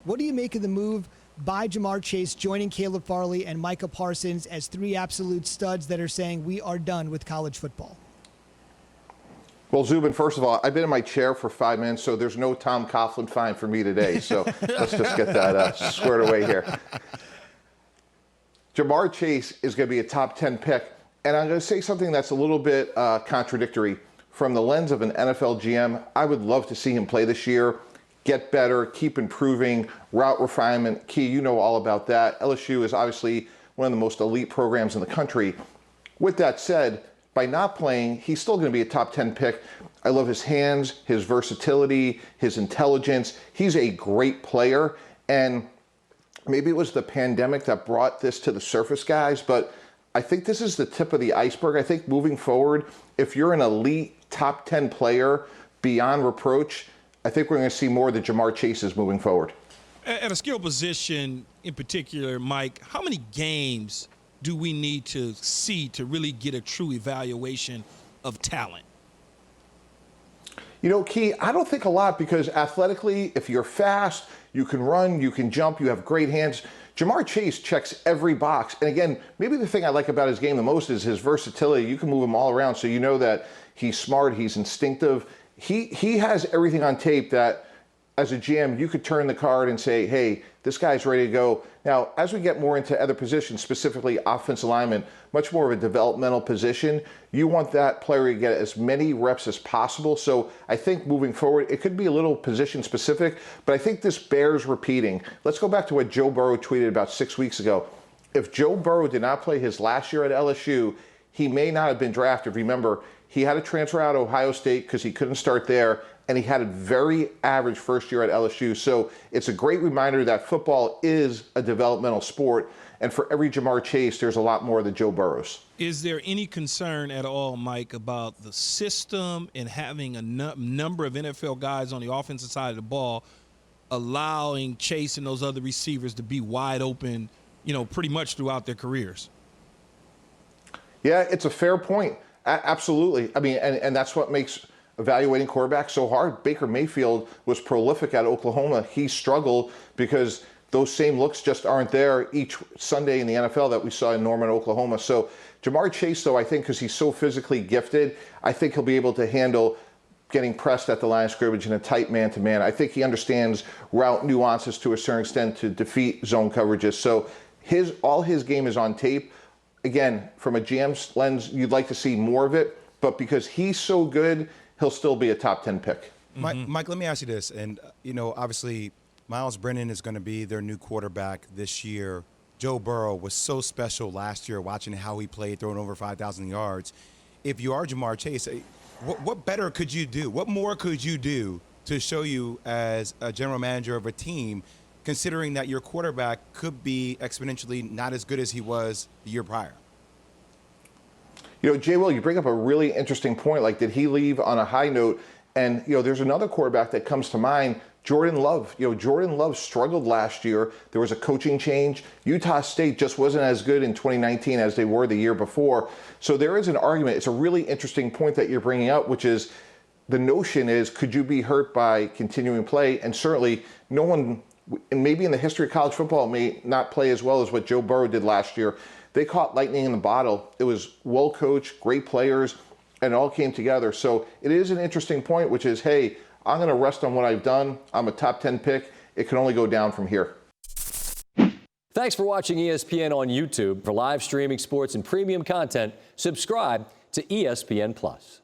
What do you make of the move by JaMarr Chase joining Caleb Farley and Micah Parsons as three absolute studs that are saying we are done with college football? Well, Zubin, first of all, I've been in my chair for 5 minutes, so there's no Tom Coughlin fine for me today. So let's just get that squared away here. JaMarr Chase is going to be a top 10 pick. And I'm going to say something that's a little bit contradictory. From the lens of an NFL GM, I would love to see him play this year, get better, keep improving, route refinement. Key, you know all about that. LSU is obviously one of the most elite programs in the country. With that said, by not playing, he's still going to be a top 10 pick. I love his hands, his versatility, his intelligence. He's a great player. And maybe it was the pandemic that brought this to the surface, guys, but I think this is the tip of the iceberg. I think moving forward, if you're an elite top 10 player beyond reproach, I think we're going to see more of the JaMarr Chases moving forward. At a skill position in particular, Mike, how many games do we need to see to really get a true evaluation of talent? You know, Key, I don't think a lot, because athletically, if you're fast, you can run, you can jump, you have great hands. JaMarr Chase checks every box. And again, maybe the thing I like about his game the most is his versatility. You can move him all around, so you know that he's smart, he's instinctive. He has everything on tape that, as a GM, you could turn the card and say, hey, this guy's ready to go. Now, as we get more into other positions, specifically offensive lineman, much more of a developmental position, you want that player to get as many reps as possible. So I think moving forward, it could be a little position specific, but I think this bears repeating. Let's go back to what Joe Burrow tweeted about 6 weeks ago. If Joe Burrow did not play his last year at LSU, he may not have been drafted. Remember, he had to transfer out of Ohio State because he couldn't start there, and he had a very average first year at LSU. So it's a great reminder that football is a developmental sport, and for every JaMarr Chase, there's a lot more than Joe Burrows. Is there any concern at all, Mike, about the system and having a number of NFL guys on the offensive side of the ball allowing Chase and those other receivers to be wide open, you know, pretty much throughout their careers? Yeah, it's a fair point. Absolutely. I mean, and that's what makes evaluating quarterbacks so hard. Baker Mayfield was prolific at Oklahoma. He struggled because those same looks just aren't there each Sunday in the NFL that we saw in Norman, Oklahoma. So JaMarr Chase, though, I think because he's so physically gifted, I think he'll be able to handle getting pressed at the line of scrimmage in a tight man-to-man. I think he understands route nuances to a certain extent to defeat zone coverages. So all his game is on tape. Again, from a GM's lens, you'd like to see more of it, but because he's so good, he'll still be a top 10 pick. Mike, let me ask you this. And, you know, obviously, Miles Brennan is going to be their new quarterback this year. Joe Burrow was so special last year, watching how he played, throwing over 5,000 yards. If you are JaMarr Chase, what better could you do? What more could you do to show you as a general manager of a team, considering that your quarterback could be exponentially not as good as he was the year prior? You know, JWill, you bring up a really interesting point. Like, did he leave on a high note? And, you know, there's another quarterback that comes to mind, Jordan Love. You know, Jordan Love struggled last year. There was a coaching change. Utah State just wasn't as good in 2019 as they were the year before. So there is an argument. It's a really interesting point that you're bringing up, which is the notion is, could you be hurt by continuing play? And certainly no one, and maybe in the history of college football, may not play as well as what Joe Burrow did last year. They caught lightning in the bottle. It was well coached, great players, and it all came together. So it is an interesting point, which is, hey, I'm going to rest on what I've done. I'm a top 10 pick. It can only go down from here. Thanks for watching ESPN on YouTube. For live streaming sports and premium content, subscribe to ESPN+.